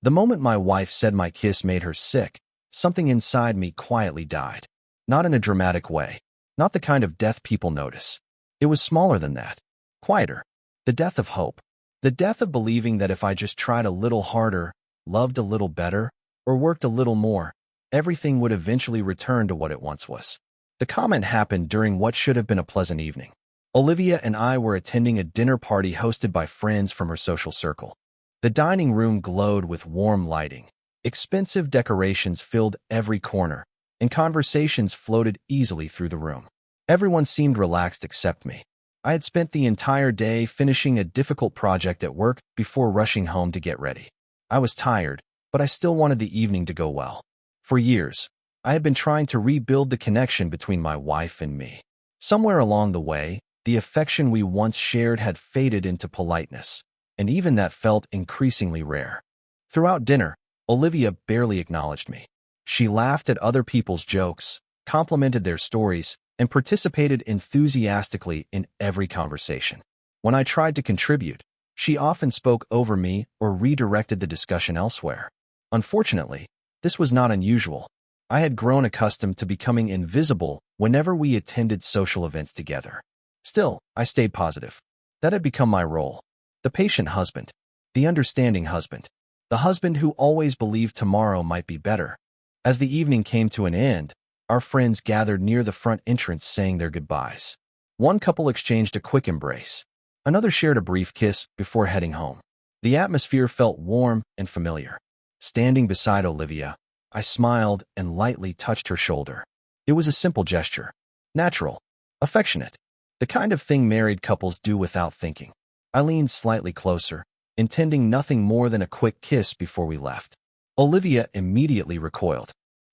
The moment my wife said my kiss made her sick, something inside me quietly died. Not in a dramatic way. Not the kind of death people notice. It was smaller than that. Quieter. The death of hope. The death of believing that if I just tried a little harder, loved a little better, or worked a little more, everything would eventually return to what it once was. The comment happened during what should have been a pleasant evening. Olivia and I were attending a dinner party hosted by friends from her social circle. The dining room glowed with warm lighting. Expensive decorations filled every corner, and conversations floated easily through the room. Everyone seemed relaxed except me. I had spent the entire day finishing a difficult project at work before rushing home to get ready. I was tired, but I still wanted the evening to go well. For years, I had been trying to rebuild the connection between my wife and me. Somewhere along the way, the affection we once shared had faded into politeness, and even that felt increasingly rare. Throughout dinner, Olivia barely acknowledged me. She laughed at other people's jokes, complimented their stories, and participated enthusiastically in every conversation. When I tried to contribute, she often spoke over me or redirected the discussion elsewhere. Unfortunately, this was not unusual. I had grown accustomed to becoming invisible whenever we attended social events together. Still, I stayed positive. That had become my role. The patient husband. The understanding husband. The husband who always believed tomorrow might be better. As the evening came to an end, our friends gathered near the front entrance saying their goodbyes. One couple exchanged a quick embrace. Another shared a brief kiss before heading home. The atmosphere felt warm and familiar. Standing beside Olivia, I smiled and lightly touched her shoulder. It was a simple gesture. Natural. Affectionate. The kind of thing married couples do without thinking. I leaned slightly closer, intending nothing more than a quick kiss before we left. Olivia immediately recoiled.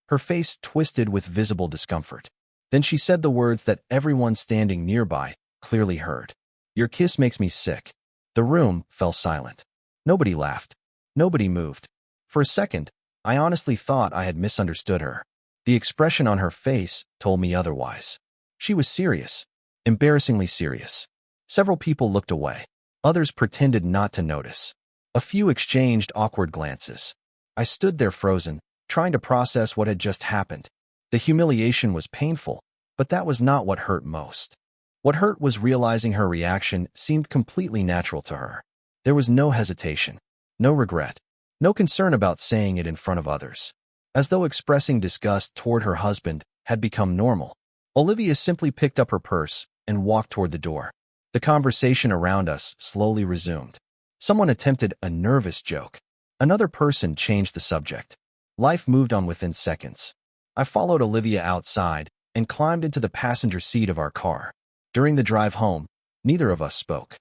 Her face twisted with visible discomfort. Then she said the words that everyone standing nearby clearly heard. "Your kiss makes me sick." The room fell silent. Nobody laughed. Nobody moved. For a second, I honestly thought I had misunderstood her. The expression on her face told me otherwise. She was serious. Embarrassingly serious. Several people looked away. Others pretended not to notice. A few exchanged awkward glances. I stood there frozen, trying to process what had just happened. The humiliation was painful, but that was not what hurt most. What hurt was realizing her reaction seemed completely natural to her. There was no hesitation, no regret, no concern about saying it in front of others. As though expressing disgust toward her husband had become normal, Olivia simply picked up her purse and walked toward the door. The conversation around us slowly resumed. Someone attempted a nervous joke. Another person changed the subject. Life moved on within seconds. I followed Olivia outside and climbed into the passenger seat of our car. During the drive home, neither of us spoke.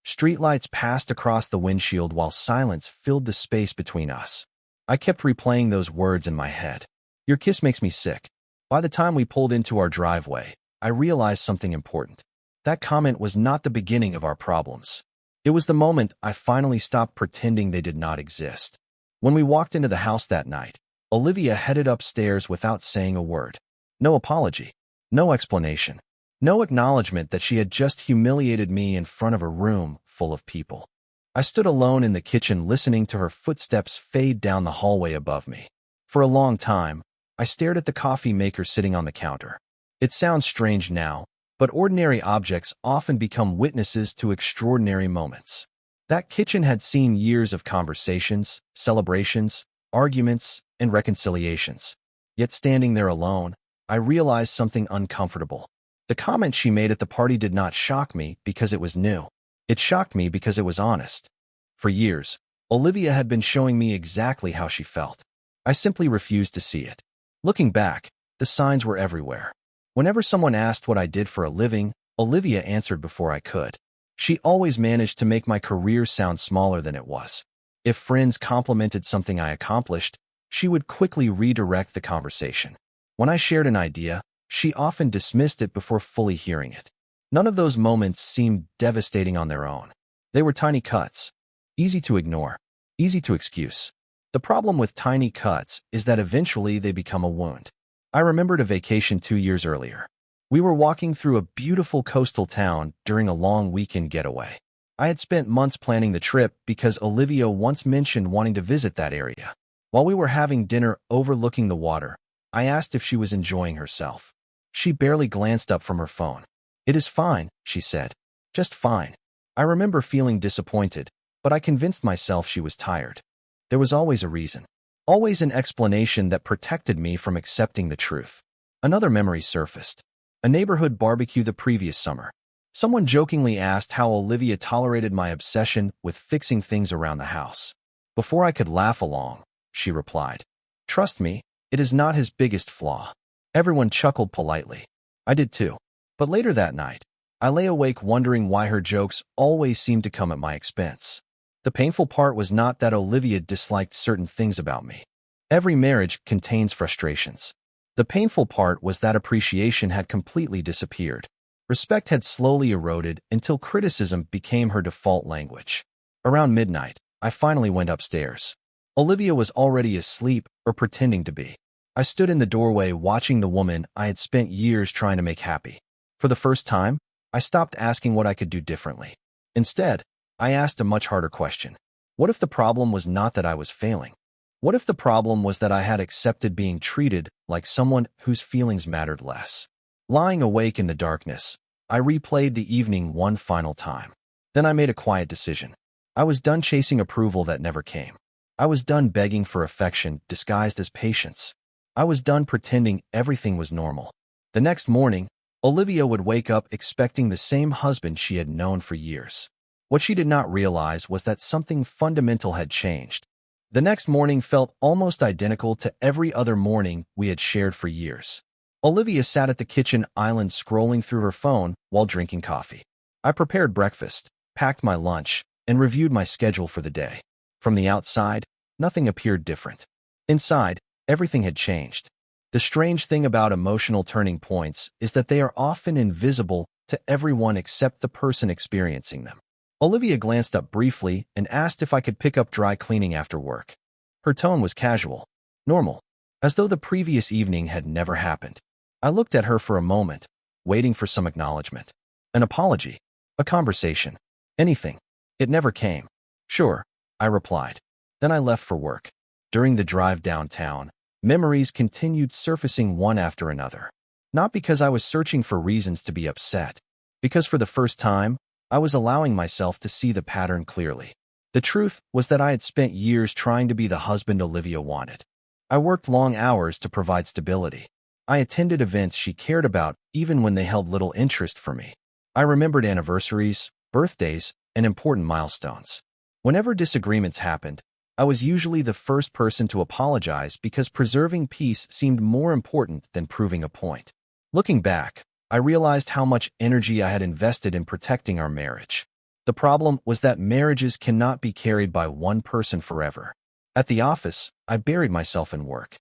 Streetlights passed across the windshield while silence filled the space between us. I kept replaying those words in my head. "Your kiss makes me sick." By the time we pulled into our driveway, I realized something important. That comment was not the beginning of our problems. It was the moment I finally stopped pretending they did not exist. When we walked into the house that night, Olivia headed upstairs without saying a word. No apology. No explanation. No acknowledgement that she had just humiliated me in front of a room full of people. I stood alone in the kitchen listening to her footsteps fade down the hallway above me. For a long time, I stared at the coffee maker sitting on the counter. It sounds strange now, but ordinary objects often become witnesses to extraordinary moments. That kitchen had seen years of conversations, celebrations, arguments, and reconciliations. Yet standing there alone, I realized something uncomfortable. The comment she made at the party did not shock me because it was new. It shocked me because it was honest. For years, Olivia had been showing me exactly how she felt. I simply refused to see it. Looking back, the signs were everywhere. Whenever someone asked what I did for a living, Olivia answered before I could. She always managed to make my career sound smaller than it was. If friends complimented something I accomplished, she would quickly redirect the conversation. When I shared an idea, she often dismissed it before fully hearing it. None of those moments seemed devastating on their own. They were tiny cuts. Easy to ignore. Easy to excuse. The problem with tiny cuts is that eventually they become a wound. I remembered a vacation 2 years earlier. We were walking through a beautiful coastal town during a long weekend getaway. I had spent months planning the trip because Olivia once mentioned wanting to visit that area. While we were having dinner overlooking the water, I asked if she was enjoying herself. She barely glanced up from her phone. "It is fine," she said. "Just fine." I remember feeling disappointed, but I convinced myself she was tired. There was always a reason. Always an explanation that protected me from accepting the truth. Another memory surfaced. A neighborhood barbecue the previous summer. Someone jokingly asked how Olivia tolerated my obsession with fixing things around the house. Before I could laugh along, she replied, "Trust me, it is not his biggest flaw." Everyone chuckled politely. I did too. But later that night, I lay awake wondering why her jokes always seemed to come at my expense. The painful part was not that Olivia disliked certain things about me. Every marriage contains frustrations. The painful part was that appreciation had completely disappeared. Respect had slowly eroded until criticism became her default language. Around midnight, I finally went upstairs. Olivia was already asleep or pretending to be. I stood in the doorway watching the woman I had spent years trying to make happy. For the first time, I stopped asking what I could do differently. Instead, I asked a much harder question. What if the problem was not that I was failing? What if the problem was that I had accepted being treated like someone whose feelings mattered less? Lying awake in the darkness, I replayed the evening one final time. Then I made a quiet decision. I was done chasing approval that never came. I was done begging for affection disguised as patience. I was done pretending everything was normal. The next morning, Olivia would wake up expecting the same husband she had known for years. What she did not realize was that something fundamental had changed. The next morning felt almost identical to every other morning we had shared for years. Olivia sat at the kitchen island scrolling through her phone while drinking coffee. I prepared breakfast, packed my lunch, and reviewed my schedule for the day. From the outside, nothing appeared different. Inside, everything had changed. The strange thing about emotional turning points is that they are often invisible to everyone except the person experiencing them. Olivia glanced up briefly and asked if I could pick up dry cleaning after work. Her tone was casual, normal, as though the previous evening had never happened. I looked at her for a moment, waiting for some acknowledgement. An apology, a conversation, anything. It never came. "Sure," I replied. Then I left for work. During the drive downtown, memories continued surfacing one after another. Not because I was searching for reasons to be upset, because for the first time, I was allowing myself to see the pattern clearly. The truth was that I had spent years trying to be the husband Olivia wanted. I worked long hours to provide stability. I attended events she cared about even when they held little interest for me. I remembered anniversaries, birthdays, and important milestones. Whenever disagreements happened, I was usually the first person to apologize because preserving peace seemed more important than proving a point. Looking back, I realized how much energy I had invested in protecting our marriage. The problem was that marriages cannot be carried by one person forever. At the office, I buried myself in work.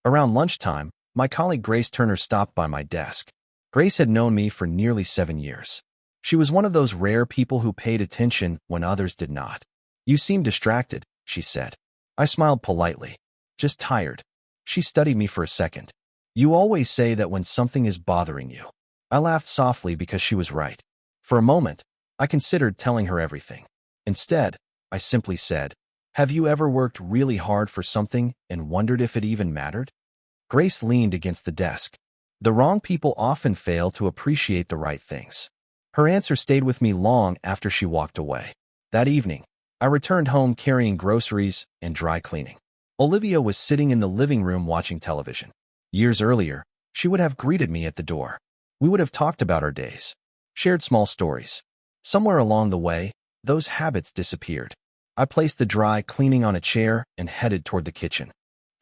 Around lunchtime, my colleague Grace Turner stopped by my desk. Grace had known me for nearly 7 years. She was one of those rare people who paid attention when others did not. "You seem distracted," she said. I smiled politely. "Just tired." She studied me for a second. "You always say that when something is bothering you." I laughed softly because she was right. For a moment, I considered telling her everything. Instead, I simply said, "Have you ever worked really hard for something and wondered if it even mattered?" Grace leaned against the desk. The wrong people often fail to appreciate the right things. Her answer stayed with me long after she walked away. That evening, I returned home carrying groceries and dry cleaning. Olivia was sitting in the living room watching television. Years earlier, she would have greeted me at the door. We would have talked about our days, shared small stories. Somewhere along the way, those habits disappeared. I placed the dry cleaning on a chair and headed toward the kitchen.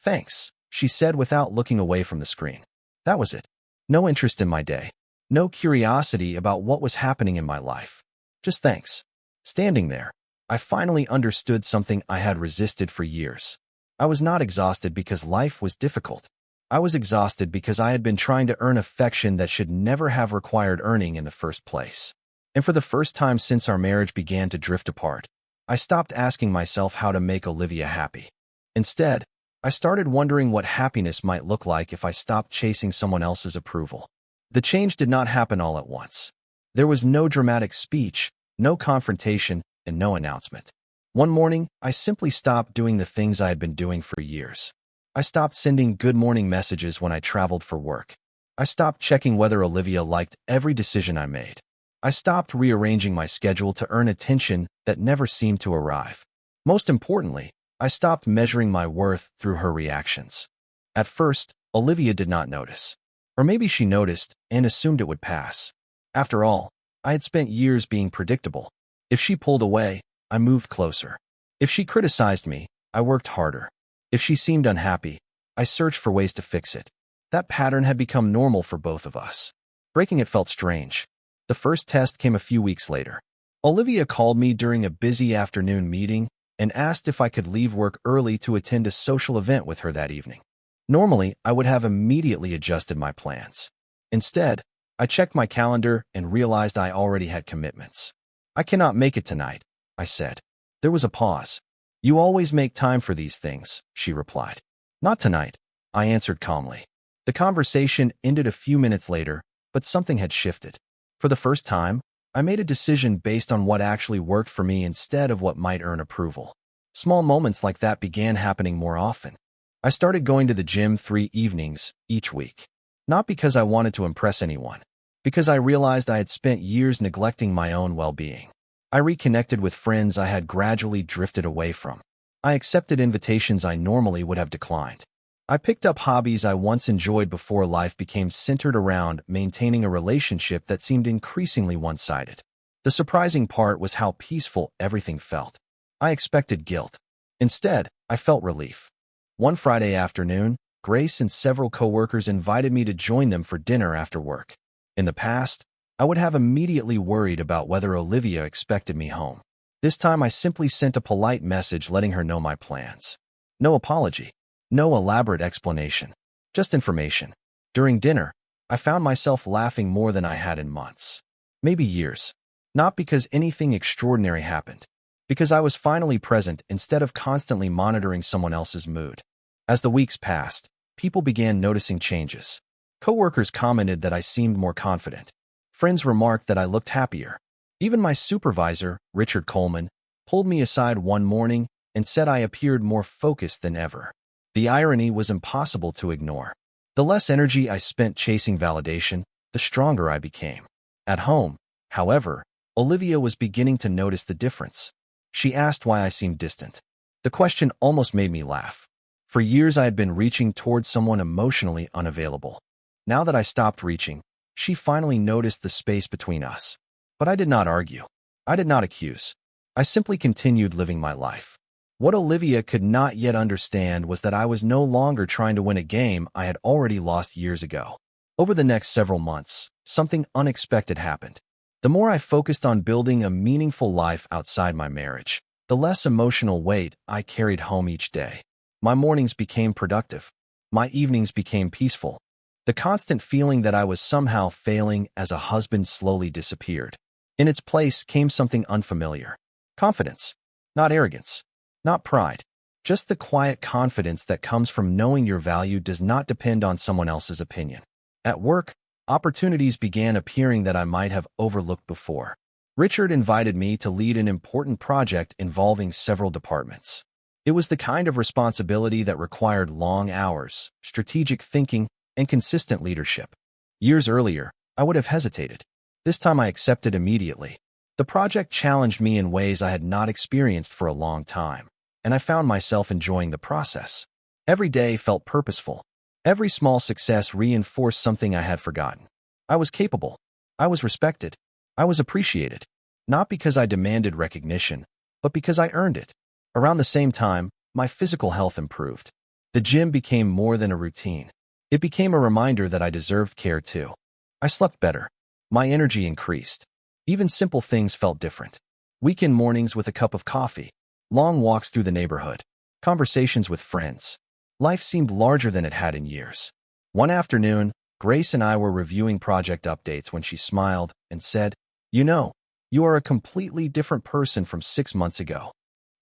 "Thanks," she said without looking away from the screen. That was it. No interest in my day. No curiosity about what was happening in my life. Just thanks. Standing there, I finally understood something I had resisted for years. I was not exhausted because life was difficult. I was exhausted because I had been trying to earn affection that should never have required earning in the first place. And for the first time since our marriage began to drift apart, I stopped asking myself how to make Olivia happy. Instead, I started wondering what happiness might look like if I stopped chasing someone else's approval. The change did not happen all at once. There was no dramatic speech, No confrontation and no announcement. One morning, I simply stopped doing the things I had been doing for years. I stopped sending good morning messages when I traveled for work. I stopped checking whether Olivia liked every decision I made. I stopped rearranging my schedule to earn attention that never seemed to arrive. Most importantly, I stopped measuring my worth through her reactions. At first, Olivia did not notice. Or maybe she noticed and assumed it would pass. After all, I had spent years being predictable. If she pulled away, I moved closer. If she criticized me, I worked harder. If she seemed unhappy, I searched for ways to fix it. That pattern had become normal for both of us. Breaking it felt strange. The first test came a few weeks later. Olivia called me during a busy afternoon meeting and asked if I could leave work early to attend a social event with her that evening. Normally, I would have immediately adjusted my plans. Instead, I checked my calendar and realized I already had commitments. "I cannot make it tonight," I said. There was a pause. "You always make time for these things," she replied. "Not tonight," I answered calmly. The conversation ended a few minutes later, but something had shifted. For the first time, I made a decision based on what actually worked for me instead of what might earn approval. Small moments like that began happening more often. I started going to the gym 3 evenings each week. Not because I wanted to impress anyone, because I realized I had spent years neglecting my own well-being. I reconnected with friends I had gradually drifted away from. I accepted invitations I normally would have declined. I picked up hobbies I once enjoyed before life became centered around maintaining a relationship that seemed increasingly one-sided. The surprising part was how peaceful everything felt. I expected guilt. Instead, I felt relief. One Friday afternoon, Grace and several coworkers invited me to join them for dinner after work. In the past, I would have immediately worried about whether Olivia expected me home. This time I simply sent a polite message letting her know my plans. No apology. No elaborate explanation. Just information. During dinner, I found myself laughing more than I had in months. Maybe years. Not because anything extraordinary happened. Because I was finally present instead of constantly monitoring someone else's mood. As the weeks passed, people began noticing changes. Coworkers commented that I seemed more confident. Friends remarked that I looked happier. Even my supervisor, Richard Coleman, pulled me aside one morning and said I appeared more focused than ever. The irony was impossible to ignore. The less energy I spent chasing validation, the stronger I became. At home, however, Olivia was beginning to notice the difference. She asked why I seemed distant. The question almost made me laugh. For years I had been reaching towards someone emotionally unavailable. Now that I stopped reaching, she finally noticed the space between us. But I did not argue. I did not accuse. I simply continued living my life. What Olivia could not yet understand was that I was no longer trying to win a game I had already lost years ago. Over the next several months, something unexpected happened. The more I focused on building a meaningful life outside my marriage, the less emotional weight I carried home each day. My mornings became productive. My evenings became peaceful. The constant feeling that I was somehow failing as a husband slowly disappeared. In its place came something unfamiliar. Confidence. Not arrogance. Not pride. Just the quiet confidence that comes from knowing your value does not depend on someone else's opinion. At work, opportunities began appearing that I might have overlooked before. Richard invited me to lead an important project involving several departments. It was the kind of responsibility that required long hours, strategic thinking, and consistent leadership. Years earlier, I would have hesitated. This time I accepted immediately. The project challenged me in ways I had not experienced for a long time, and I found myself enjoying the process. Every day felt purposeful. Every small success reinforced something I had forgotten. I was capable. I was respected. I was appreciated. Not because I demanded recognition, but because I earned it. Around the same time, my physical health improved. The gym became more than a routine. It became a reminder that I deserved care too. I slept better. My energy increased. Even simple things felt different. Weekend mornings with a cup of coffee, long walks through the neighborhood, conversations with friends. Life seemed larger than it had in years. One afternoon, Grace and I were reviewing project updates when she smiled and said, "You know, you are a completely different person from 6 months ago."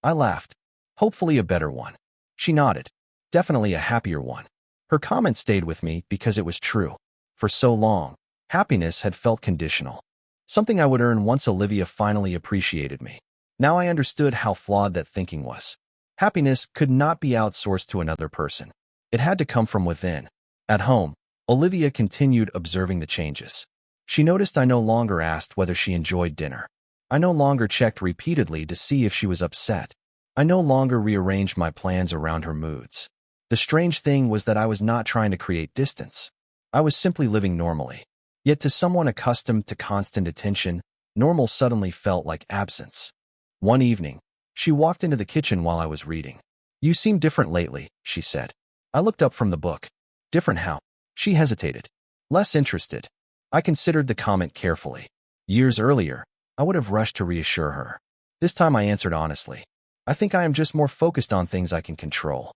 I laughed. "Hopefully a better one." She nodded. "Definitely a happier one." Her comment stayed with me because it was true. For so long, happiness had felt conditional. Something I would earn once Olivia finally appreciated me. Now I understood how flawed that thinking was. Happiness could not be outsourced to another person. It had to come from within. At home, Olivia continued observing the changes. She noticed I no longer asked whether she enjoyed dinner. I no longer checked repeatedly to see if she was upset. I no longer rearranged my plans around her moods. The strange thing was that I was not trying to create distance. I was simply living normally. Yet to someone accustomed to constant attention, normal suddenly felt like absence. One evening, she walked into the kitchen while I was reading. "You seem different lately," she said. I looked up from the book. "Different how?" She hesitated. "Less interested." I considered the comment carefully. Years earlier, I would have rushed to reassure her. This time I answered honestly. "I think I am just more focused on things I can control."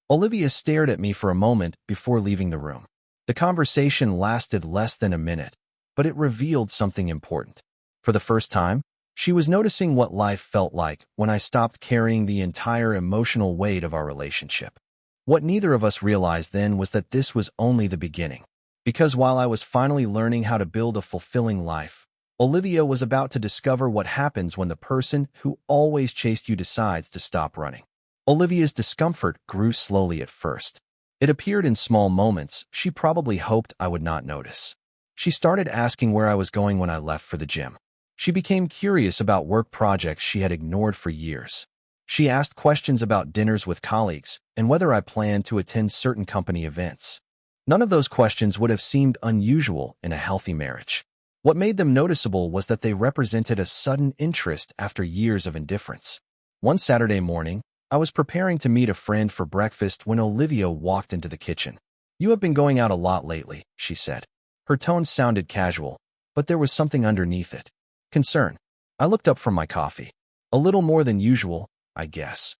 Olivia stared at me for a moment before leaving the room. The conversation lasted less than a minute, but it revealed something important. For the first time, she was noticing what life felt like when I stopped carrying the entire emotional weight of our relationship. What neither of us realized then was that this was only the beginning. Because while I was finally learning how to build a fulfilling life, Olivia was about to discover what happens when the person who always chased you decides to stop running. Olivia's discomfort grew slowly at first. It appeared in small moments she probably hoped I would not notice. She started asking where I was going when I left for the gym. She became curious about work projects she had ignored for years. She asked questions about dinners with colleagues and whether I planned to attend certain company events. None of those questions would have seemed unusual in a healthy marriage. What made them noticeable was that they represented a sudden interest after years of indifference. One Saturday morning, I was preparing to meet a friend for breakfast when Olivia walked into the kitchen. "You have been going out a lot lately," she said. Her tone sounded casual, but there was something underneath it. Concern. I looked up from my coffee. "A little more than usual, I guess."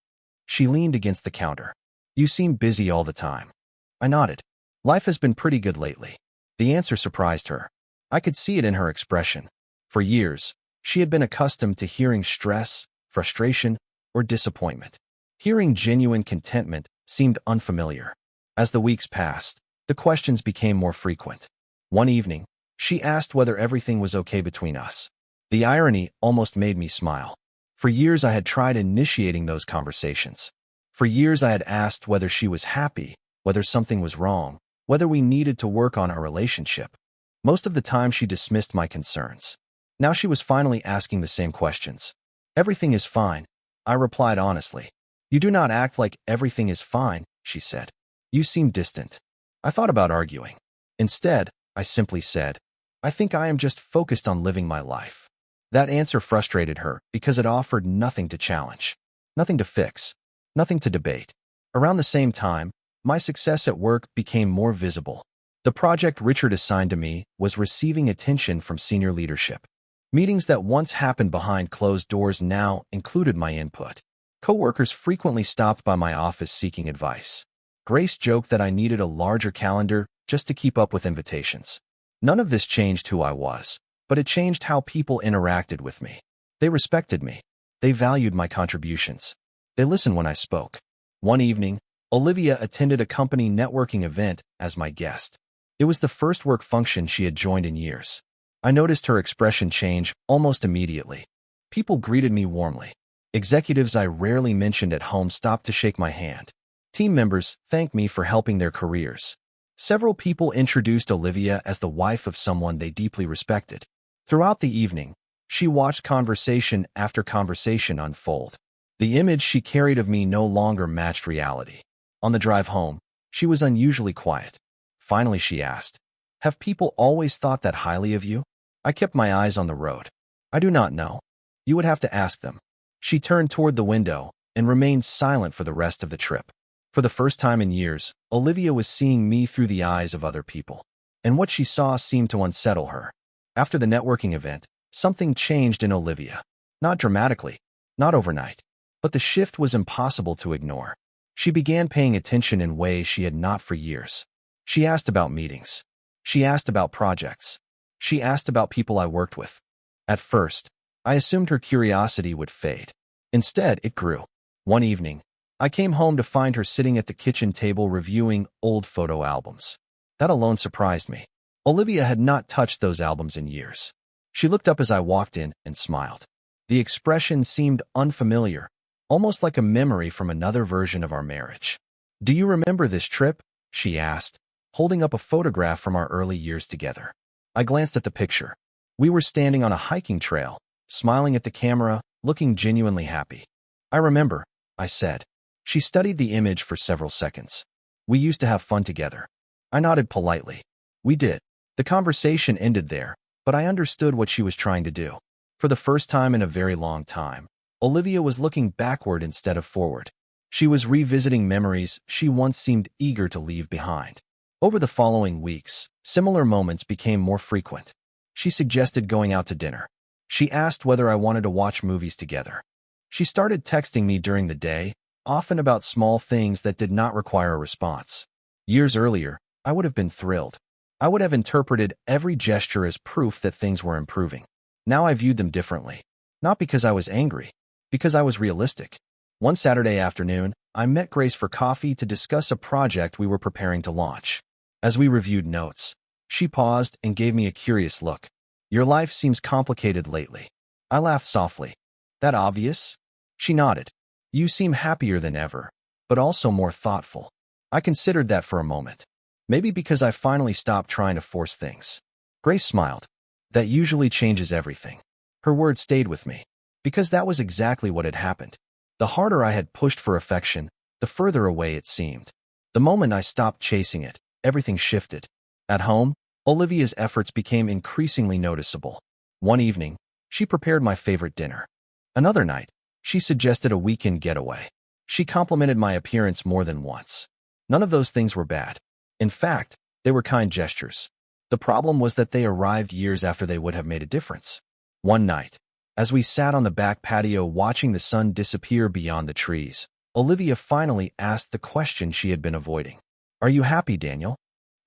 She leaned against the counter. "You seem busy all the time." I nodded. "Life has been pretty good lately." The answer surprised her. I could see it in her expression. For years, she had been accustomed to hearing stress, frustration, or disappointment. Hearing genuine contentment seemed unfamiliar. As the weeks passed, the questions became more frequent. One evening, she asked whether everything was okay between us. The irony almost made me smile. For years I had tried initiating those conversations. For years I had asked whether she was happy, whether something was wrong, whether we needed to work on our relationship. Most of the time she dismissed my concerns. Now she was finally asking the same questions. "Everything is fine," I replied honestly. "You do not act like everything is fine," she said. "You seem distant." I thought about arguing. Instead, I simply said, "I think I am just focused on living my life." That answer frustrated her because it offered nothing to challenge, nothing to fix, nothing to debate. Around the same time, my success at work became more visible. The project Richard assigned to me was receiving attention from senior leadership. Meetings that once happened behind closed doors now included my input. Coworkers frequently stopped by my office seeking advice. Grace joked that I needed a larger calendar just to keep up with invitations. None of this changed who I was, but it changed how people interacted with me. They respected me. They valued my contributions. They listened when I spoke. One evening, Olivia attended a company networking event as my guest. It was the first work function she had joined in years. I noticed her expression change almost immediately. People greeted me warmly. Executives I rarely mentioned at home stopped to shake my hand. Team members thanked me for helping their careers. Several people introduced Olivia as the wife of someone they deeply respected. Throughout the evening, she watched conversation after conversation unfold. The image she carried of me no longer matched reality. On the drive home, she was unusually quiet. Finally, she asked, "Have people always thought that highly of you?" I kept my eyes on the road. "I do not know. You would have to ask them." She turned toward the window and remained silent for the rest of the trip. For the first time in years, Olivia was seeing me through the eyes of other people. And what she saw seemed to unsettle her. After the networking event, something changed in Olivia. Not dramatically, not overnight, but the shift was impossible to ignore. She began paying attention in ways she had not for years. She asked about meetings. She asked about projects. She asked about people I worked with. At first, I assumed her curiosity would fade. Instead, it grew. One evening, I came home to find her sitting at the kitchen table reviewing old photo albums. That alone surprised me. Olivia had not touched those albums in years. She looked up as I walked in and smiled. The expression seemed unfamiliar, almost like a memory from another version of our marriage. "Do you remember this trip?" she asked, holding up a photograph from our early years together. I glanced at the picture. We were standing on a hiking trail, smiling at the camera, looking genuinely happy. "I remember," I said. She studied the image for several seconds. "We used to have fun together." I nodded politely. We did. The conversation ended there, but I understood what she was trying to do. For the first time in a very long time, Olivia was looking backward instead of forward. She was revisiting memories she once seemed eager to leave behind. Over the following weeks, similar moments became more frequent. She suggested going out to dinner. She asked whether I wanted to watch movies together. She started texting me during the day, often about small things that did not require a response. Years earlier, I would have been thrilled. I would have interpreted every gesture as proof that things were improving. Now I viewed them differently. Not because I was angry, because I was realistic. One Saturday afternoon, I met Grace for coffee to discuss a project we were preparing to launch. As we reviewed notes, she paused and gave me a curious look. "Your life seems complicated lately." I laughed softly. "That obvious?" She nodded. "You seem happier than ever, but also more thoughtful." I considered that for a moment. Maybe because I finally stopped trying to force things. Grace smiled. "That usually changes everything." Her words stayed with me, because that was exactly what had happened. The harder I had pushed for affection, the further away it seemed. The moment I stopped chasing it, everything shifted. At home, Olivia's efforts became increasingly noticeable. One evening, she prepared my favorite dinner. Another night, she suggested a weekend getaway. She complimented my appearance more than once. None of those things were bad. In fact, they were kind gestures. The problem was that they arrived years after they would have made a difference. One night, as we sat on the back patio watching the sun disappear beyond the trees, Olivia finally asked the question she had been avoiding. "Are you happy, Daniel?"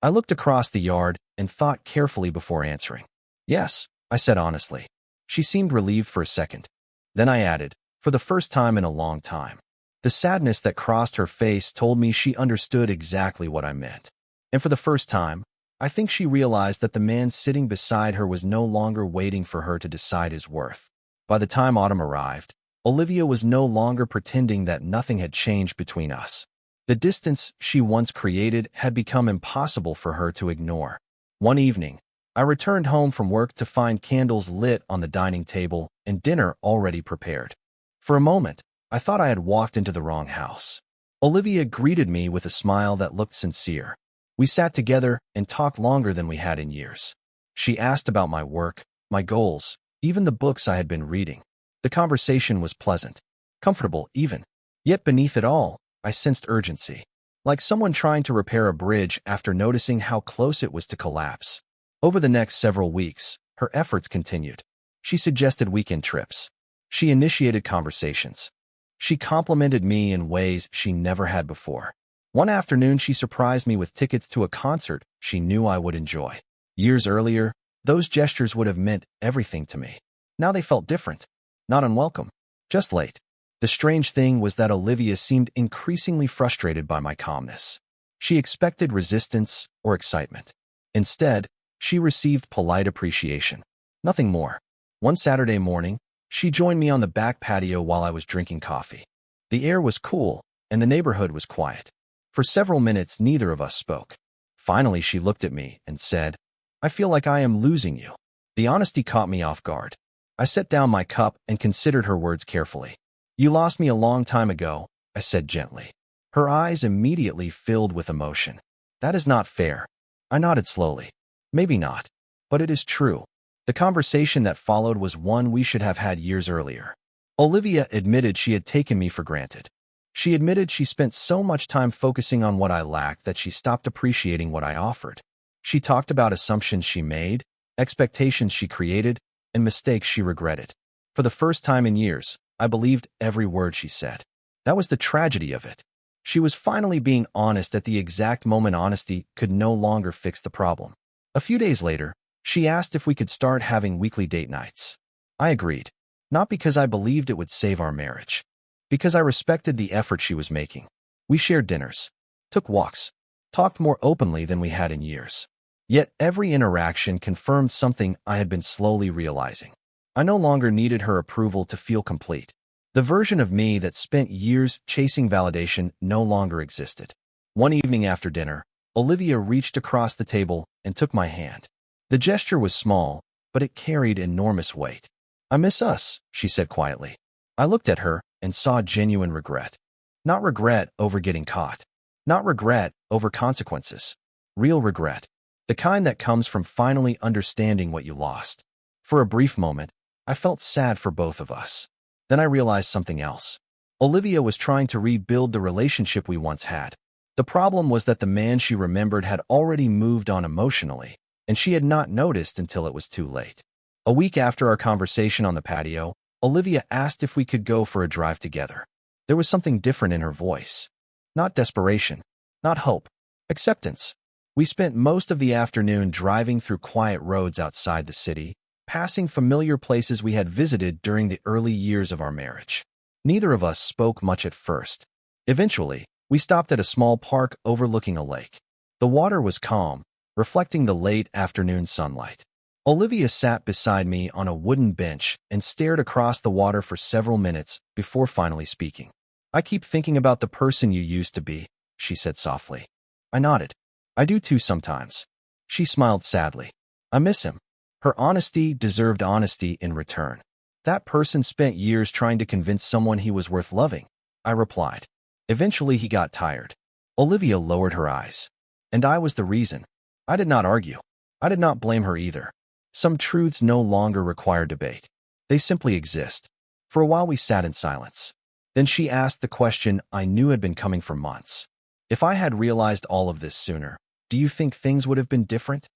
I looked across the yard and thought carefully before answering. "Yes," I said honestly. She seemed relieved for a second. Then I added, "For the first time in a long time." The sadness that crossed her face told me she understood exactly what I meant. And for the first time, I think she realized that the man sitting beside her was no longer waiting for her to decide his worth. By the time autumn arrived, Olivia was no longer pretending that nothing had changed between us. The distance she once created had become impossible for her to ignore. One evening, I returned home from work to find candles lit on the dining table and dinner already prepared. For a moment, I thought I had walked into the wrong house. Olivia greeted me with a smile that looked sincere. We sat together and talked longer than we had in years. She asked about my work, my goals, even the books I had been reading. The conversation was pleasant, comfortable even. Yet beneath it all, I sensed urgency, like someone trying to repair a bridge after noticing how close it was to collapse. Over the next several weeks, her efforts continued. She suggested weekend trips. She initiated conversations. She complimented me in ways she never had before. One afternoon, she surprised me with tickets to a concert she knew I would enjoy. Years earlier, those gestures would have meant everything to me. Now they felt different, not unwelcome, just late. The strange thing was that Olivia seemed increasingly frustrated by my calmness. She expected resistance or excitement. Instead, she received polite appreciation. Nothing more. One Saturday morning, she joined me on the back patio while I was drinking coffee. The air was cool, and the neighborhood was quiet. For several minutes, neither of us spoke. Finally, she looked at me and said, "I feel like I am losing you." The honesty caught me off guard. I set down my cup and considered her words carefully. "You lost me a long time ago," I said gently. Her eyes immediately filled with emotion. "That is not fair." I nodded slowly. "Maybe not, but it is true." The conversation that followed was one we should have had years earlier. Olivia admitted she had taken me for granted. She admitted she spent so much time focusing on what I lacked that she stopped appreciating what I offered. She talked about assumptions she made, expectations she created, and mistakes she regretted. For the first time in years, I believed every word she said. That was the tragedy of it. She was finally being honest at the exact moment honesty could no longer fix the problem. A few days later, she asked if we could start having weekly date nights. I agreed, not because I believed it would save our marriage, because I respected the effort she was making. We shared dinners, took walks, talked more openly than we had in years. Yet every interaction confirmed something I had been slowly realizing. I no longer needed her approval to feel complete. The version of me that spent years chasing validation no longer existed. One evening after dinner, Olivia reached across the table and took my hand. The gesture was small, but it carried enormous weight. "I miss us," she said quietly. I looked at her and saw genuine regret. Not regret over getting caught. Not regret over consequences. Real regret. The kind that comes from finally understanding what you lost. For a brief moment, I felt sad for both of us. Then I realized something else. Olivia was trying to rebuild the relationship we once had. The problem was that the man she remembered had already moved on emotionally, and she had not noticed until it was too late. A week after our conversation on the patio, Olivia asked if we could go for a drive together. There was something different in her voice. Not desperation, not hope, acceptance. We spent most of the afternoon driving through quiet roads outside the city, passing familiar places we had visited during the early years of our marriage. Neither of us spoke much at first. Eventually, we stopped at a small park overlooking a lake. The water was calm, reflecting the late afternoon sunlight. Olivia sat beside me on a wooden bench and stared across the water for several minutes before finally speaking. "I keep thinking about the person you used to be," she said softly. I nodded. "I do too sometimes." She smiled sadly. "I miss him." Her honesty deserved honesty in return. "That person spent years trying to convince someone he was worth loving," I replied. "Eventually he got tired." Olivia lowered her eyes. "And I was the reason." I did not argue. I did not blame her either. Some truths no longer require debate. They simply exist. For a while we sat in silence. Then she asked the question I knew had been coming for months. "If I had realized all of this sooner, do you think things would have been different?"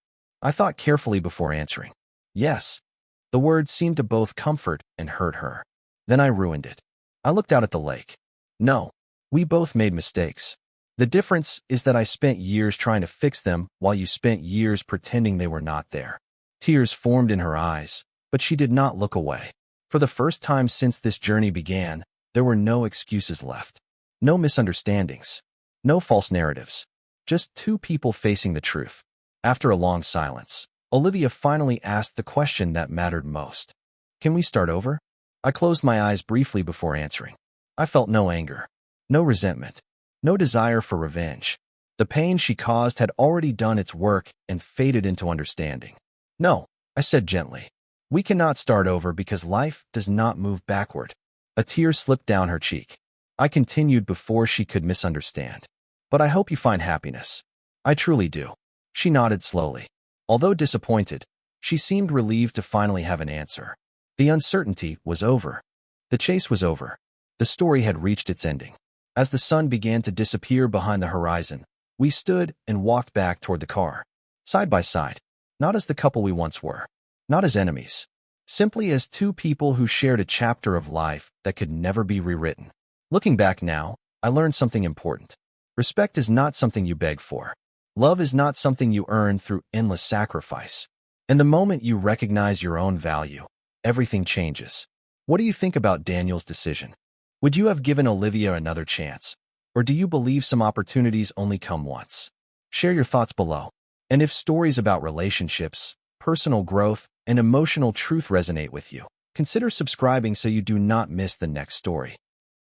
I thought carefully before answering. "Yes." The words seemed to both comfort and hurt her. Then I ruined it. I looked out at the lake. "No. We both made mistakes. The difference is that I spent years trying to fix them while you spent years pretending they were not there." Tears formed in her eyes, but she did not look away. For the first time since this journey began, there were no excuses left. No misunderstandings. No false narratives. Just two people facing the truth. After a long silence, Olivia finally asked the question that mattered most. "Can we start over?" I closed my eyes briefly before answering. I felt no anger, no resentment, no desire for revenge. The pain she caused had already done its work and faded into understanding. "No," I said gently. "We cannot start over because life does not move backward." A tear slipped down her cheek. I continued before she could misunderstand. "But I hope you find happiness." "I truly do." She nodded slowly. Although disappointed, she seemed relieved to finally have an answer. The uncertainty was over. The chase was over. The story had reached its ending. As the sun began to disappear behind the horizon, we stood and walked back toward the car. Side by side. Not as the couple we once were. Not as enemies. Simply as two people who shared a chapter of life that could never be rewritten. Looking back now, I learned something important. Respect is not something you beg for. Love is not something you earn through endless sacrifice. And the moment you recognize your own value, everything changes. What do you think about Daniel's decision? Would you have given Olivia another chance? Or do you believe some opportunities only come once? Share your thoughts below. And if stories about relationships, personal growth, and emotional truth resonate with you, consider subscribing so you do not miss the next story.